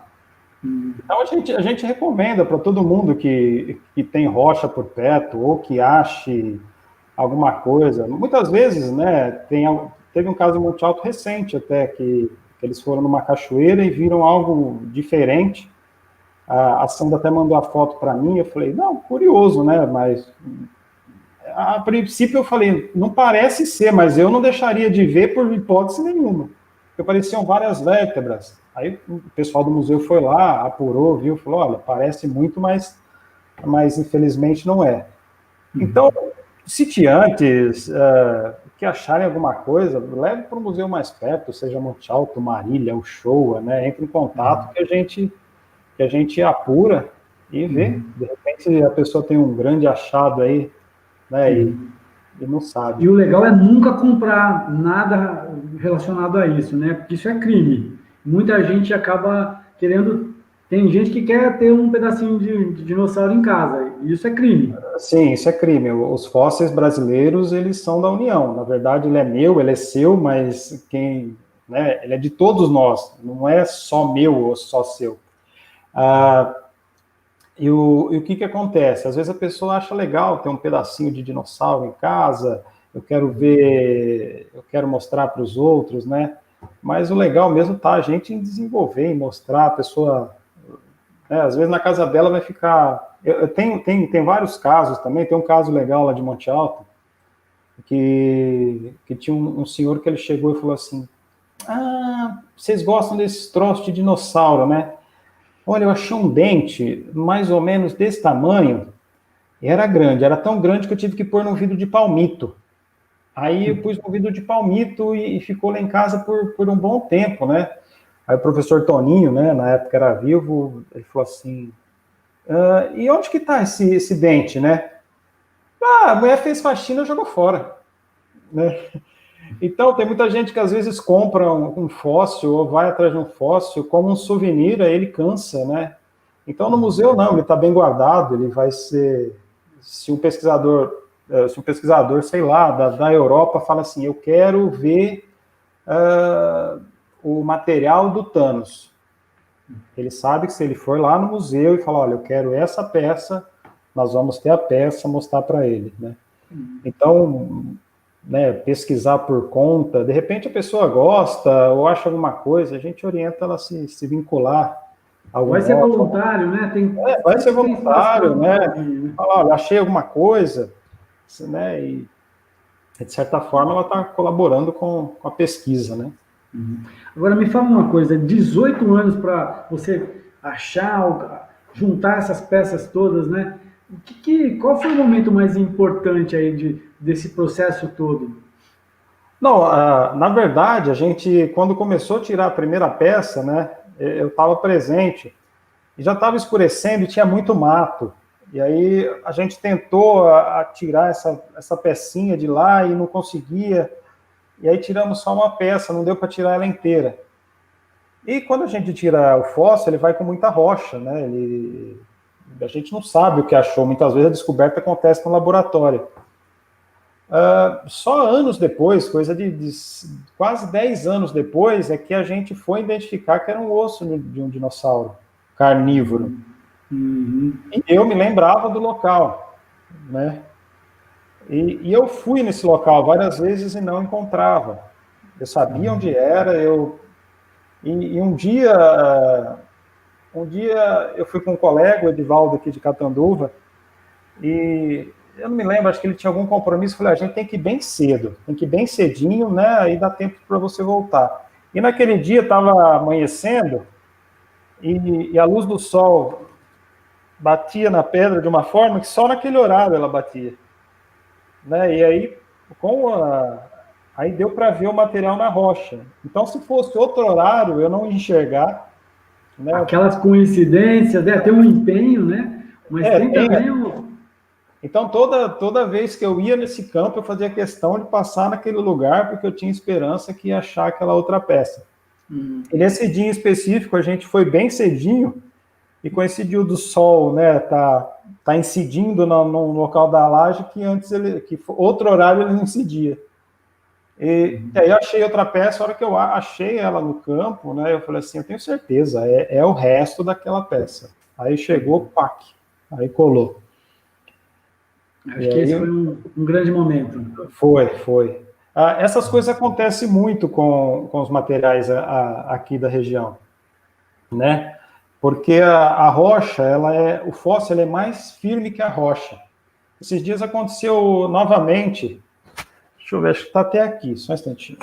Então a gente recomenda para todo mundo que tem rocha por perto ou que ache alguma coisa. Muitas vezes, né, teve um caso em Monte Alto recente até, que eles foram numa cachoeira e viram algo diferente. A Sandra até mandou a foto para mim, eu falei, não, curioso, né, mas a princípio eu falei, não parece ser, mas eu não deixaria de ver por hipótese nenhuma, porque pareciam várias vértebras. Aí o pessoal do museu foi lá, apurou, viu, falou, olha, parece muito, mas infelizmente não é. Então, sitiantes que acharem alguma coisa, leve para o museu mais perto, seja Monte Alto, Marília, Uchoa, né? Entre em contato que a gente apura e vê. De repente a pessoa tem um grande achado aí, né? E não sabe. E o legal é nunca comprar nada relacionado a isso, né? Porque isso é crime. Muita gente acaba querendo. Tem gente que quer ter um pedacinho de dinossauro em casa. E isso é crime. Sim, isso é crime. Os fósseis brasileiros, eles são da União. Na verdade, ele é meu, ele é seu, mas né, ele é de todos nós. Não é só meu ou só seu. E o que acontece? Às vezes a pessoa acha legal ter um pedacinho de dinossauro em casa, eu quero ver, eu quero mostrar para os outros, né? Mas o legal mesmo tá a gente em desenvolver, em mostrar, a pessoa, né, às vezes na casa dela vai ficar... Tem vários casos também, tem um caso legal lá de Monte Alto, que tinha um senhor que ele chegou e falou assim, vocês gostam desses troços de dinossauro, né? Olha, eu achei um dente mais ou menos desse tamanho, e era grande, era tão grande que eu tive que pôr num vidro de palmito. Aí eu pus no vidro de palmito e ficou lá em casa por um bom tempo, né? Aí o professor Toninho, né, na época era vivo, ele falou assim, e onde que tá esse dente, né? A mulher fez faxina e jogou fora, né? Então, tem muita gente que às vezes compra um fóssil ou vai atrás de um fóssil como um souvenir, aí ele cansa, né? Então, no museu, não, ele está bem guardado, ele vai ser... Se um pesquisador, sei lá, da Europa fala assim, eu quero ver o material do Thanos. Ele sabe que se ele for lá no museu e falar, olha, eu quero essa peça, nós vamos ter a peça, mostrar para ele, né? Então... né, pesquisar por conta, de repente a pessoa gosta ou acha alguma coisa, a gente orienta ela a se vincular. Vai ser voluntário, né? Vai ser voluntário, né? Falar, olha, achei alguma coisa, né? E de certa forma ela está colaborando com a pesquisa, né? Agora me fala uma coisa, 18 anos para você achar, juntar essas peças todas, né? Qual foi o momento mais importante aí desse processo todo? Não, na verdade, a gente, quando começou a tirar a primeira peça, né, eu estava presente, e já estava escurecendo e tinha muito mato. E aí a gente tentou tirar essa pecinha de lá e não conseguia, e aí tiramos só uma peça, não deu para tirar ela inteira. E quando a gente tira o fóssil, ele vai com muita rocha, né, a gente não sabe o que achou, muitas vezes a descoberta acontece no laboratório. Só anos depois, coisa de quase 10 anos depois, é que a gente foi identificar que era um osso de um dinossauro carnívoro. E eu me lembrava do local, né? E eu fui nesse local várias vezes e não encontrava. Eu sabia onde era, e um dia eu fui com um colega, o Edivaldo, aqui de Catanduva, e eu não me lembro, acho que ele tinha algum compromisso, falei, a gente tem que ir bem cedo, tem que ir bem cedinho, né, aí dá tempo para você voltar. E naquele dia estava amanhecendo, e a luz do sol batia na pedra de uma forma que só naquele horário ela batia. Né, e aí, aí deu para ver o material na rocha. Então, se fosse outro horário, eu não ia enxergar. Né? Aquelas coincidências, tem um empenho, né? Mas tem também Então, toda vez que eu ia nesse campo, eu fazia questão de passar naquele lugar, porque eu tinha esperança que ia achar aquela outra peça. E nesse dia em específico, a gente foi bem cedinho, e coincidiu do sol, né, tá incidindo no local da laje, que antes outro horário ele não incidia. E aí eu achei outra peça, a hora que eu achei ela no campo, né, eu falei assim, eu tenho certeza, é o resto daquela peça. Aí chegou, pac, aí colou. Acho que esse foi um grande momento. Foi. Essas coisas acontecem muito com os materiais aqui da região, né? Porque a rocha, o fóssil é mais firme que a rocha. Esses dias aconteceu novamente. Deixa eu ver, acho que está até aqui, só um instantinho.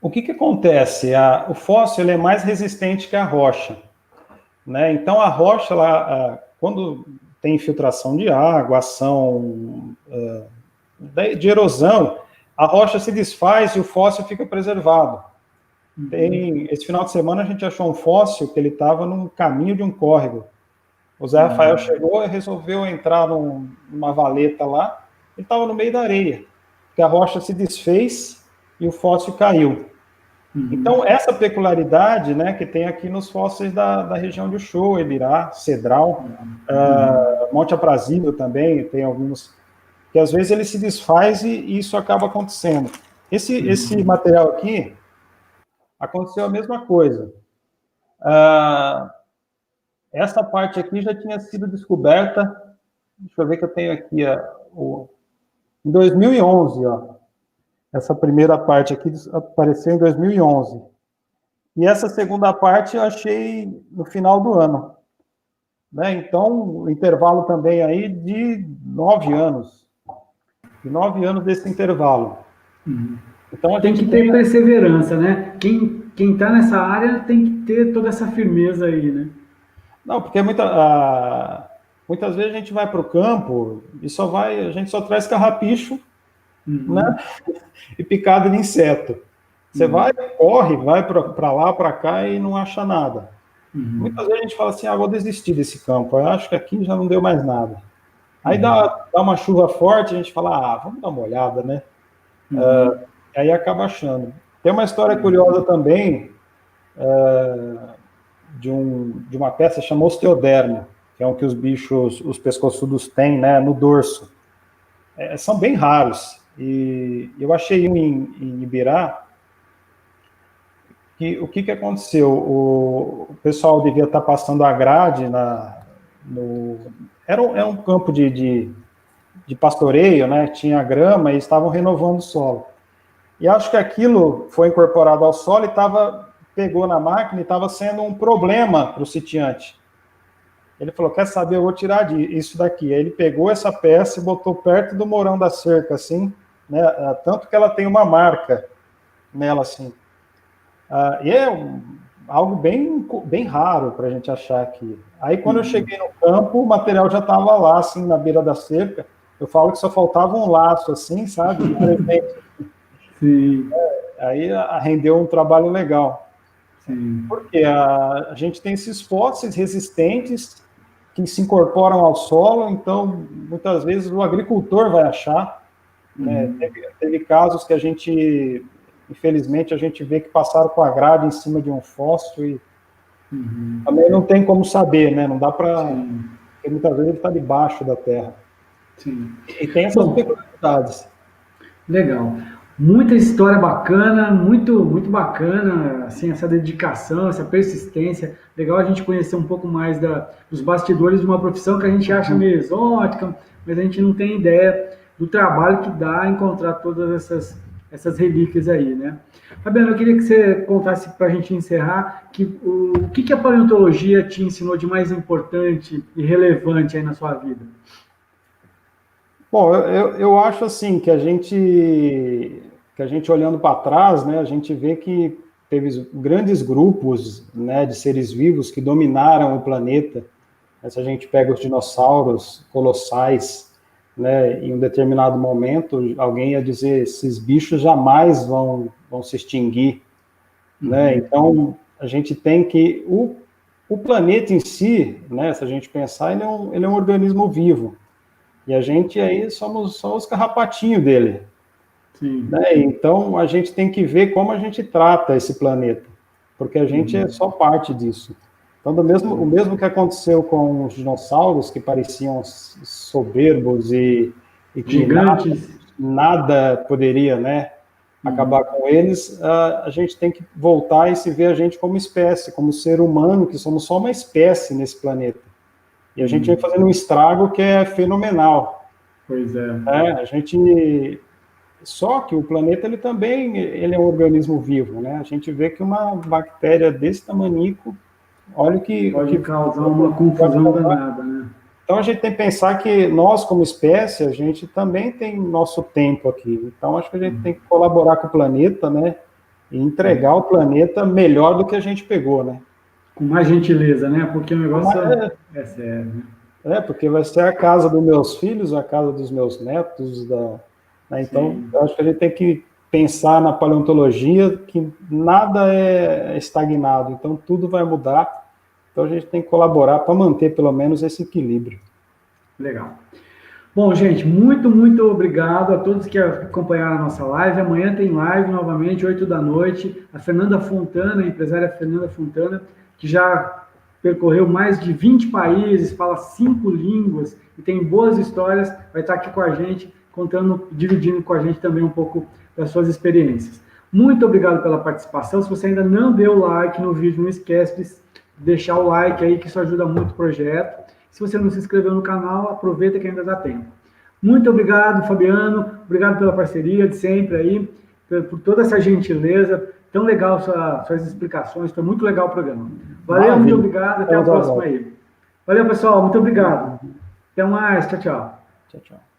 O que acontece? O fóssil ele é mais resistente que a rocha, né? Então, a rocha, quando tem infiltração de água, ação de erosão, a rocha se desfaz e o fóssil fica preservado. Esse final de semana a gente achou um fóssil que ele estava no caminho de um córrego. O Zé Rafael chegou e resolveu entrar numa valeta lá, ele estava no meio da areia, porque a rocha se desfez e o fóssil caiu. Então, essa peculiaridade, né, que tem aqui nos fósseis da região de Uchoa, Ibirá, Cedral, Monte Aprazível também, tem alguns, que às vezes ele se desfaz e isso acaba acontecendo. Esse material aqui, aconteceu a mesma coisa. Essa parte aqui já tinha sido descoberta, deixa eu ver que eu tenho aqui, em 2011, ó. Essa primeira parte aqui apareceu em 2011. E essa segunda parte eu achei no final do ano. Né? Então, o intervalo também aí de 9 anos. De 9 anos desse intervalo. Então, tem que ter perseverança, né? Quem está nessa área tem que ter toda essa firmeza aí, né? Não, porque muitas vezes a gente vai para o campo e a gente só traz carrapicho, né? E picada de inseto. Você corre, vai para lá, para cá e não acha nada. Muitas vezes a gente fala assim, vou desistir desse campo, eu acho que aqui já não deu mais nada. Aí dá uma chuva forte, a gente fala, vamos dar uma olhada, né? Aí acaba achando. Tem uma história curiosa também de uma peça chamada osteodermo, que é um que os bichos, os pescoçudos têm, né, no dorso. São bem raros. E eu achei um em Ibirá, que o que aconteceu? O pessoal devia estar passando a grade era um campo de pastoreio, né? Tinha grama e estavam renovando o solo. E acho que aquilo foi incorporado ao solo e pegou na máquina e estava sendo um problema para o sitiante. Ele falou, quer saber, eu vou tirar isso daqui. Aí ele pegou essa peça e botou perto do morão da cerca, assim, né? Tanto que ela tem uma marca nela, assim. E é algo bem raro para a gente achar aqui. Aí, quando eu cheguei no campo, o material já estava lá, assim, na beira da cerca. Eu falo que só faltava um laço, assim, sabe? Sim. Aí rendeu um trabalho legal. Sim. Porque a gente tem esses fósseis resistentes que se incorporam ao solo, então, muitas vezes, o agricultor vai achar. Né? Teve casos que infelizmente, a gente vê que passaram com a grade em cima de um fóssil e também não tem como saber, né? Não dá para... Porque muitas vezes ele está debaixo da terra. Sim. E tem essas peculiaridades. Legal. Muita história bacana, muito, muito bacana, assim, essa dedicação, essa persistência. Legal a gente conhecer um pouco mais dos bastidores de uma profissão que a gente acha meio exótica, mas a gente não tem ideia do trabalho que dá encontrar todas essas relíquias aí, né? Fabiano, eu queria que você contasse para a gente encerrar o que a paleontologia te ensinou de mais importante e relevante aí na sua vida. Bom, eu acho assim que a gente olhando para trás, né, a gente vê que teve grandes grupos, né, de seres vivos que dominaram o planeta. Se a gente pega os dinossauros colossais, né, em um determinado momento, alguém ia dizer esses bichos jamais vão se extinguir, né? Então a gente tem que o planeta em si, né, se a gente pensar, ele é um organismo vivo. E a gente aí somos só os carrapatinhos dele. Sim. Né? Então, a gente tem que ver como a gente trata esse planeta, porque a gente é só parte disso. Então, o mesmo que aconteceu com os dinossauros, que pareciam soberbos e que gigantes, nada poderia, né, acabar com eles, a gente tem que voltar e se ver a gente como espécie, como ser humano, que somos só uma espécie nesse planeta. E a gente vem fazendo um estrago que é fenomenal. Pois é. A gente Só que o planeta ele também ele é um organismo vivo, né? A gente vê que uma bactéria desse tamanico, olha o Pode que causar uma confusão danada, né? então a gente tem que pensar que nós, como espécie, a gente também tem nosso tempo aqui. Então acho que a gente tem que colaborar com o planeta, né? E entregar o planeta melhor do que a gente pegou, né? Com mais gentileza, né? Porque o negócio é sério, né? Porque vai ser a casa dos meus filhos, a casa dos meus netos, né? Então Sim, eu acho que a gente tem que pensar na paleontologia que nada é estagnado, então tudo vai mudar. Então a gente tem que colaborar para manter pelo menos esse equilíbrio. legal. Bom, gente, muito obrigado a todos que acompanharam a nossa live. Amanhã tem live novamente, 8 da noite. A Fernanda Fontana, a empresária Fernanda Fontana, que já percorreu mais de 20 países, fala 5 línguas e tem boas histórias, vai estar aqui com a gente, contando, dividindo com a gente também um pouco das suas experiências. Muito obrigado pela participação. Se você ainda não deu like no vídeo, não esquece de deixar o like aí, que isso ajuda muito o projeto. Se você não se inscreveu no canal, aproveita que ainda dá tempo. Muito obrigado, Fabiano. Obrigado pela parceria de sempre aí, por toda essa gentileza. Tão legal suas explicações. Foi muito legal o programa. Valeu, Maravilha. muito obrigado. Até a próxima aí. Valeu, pessoal. Muito obrigado. Até mais. Tchau, tchau. Tchau, tchau.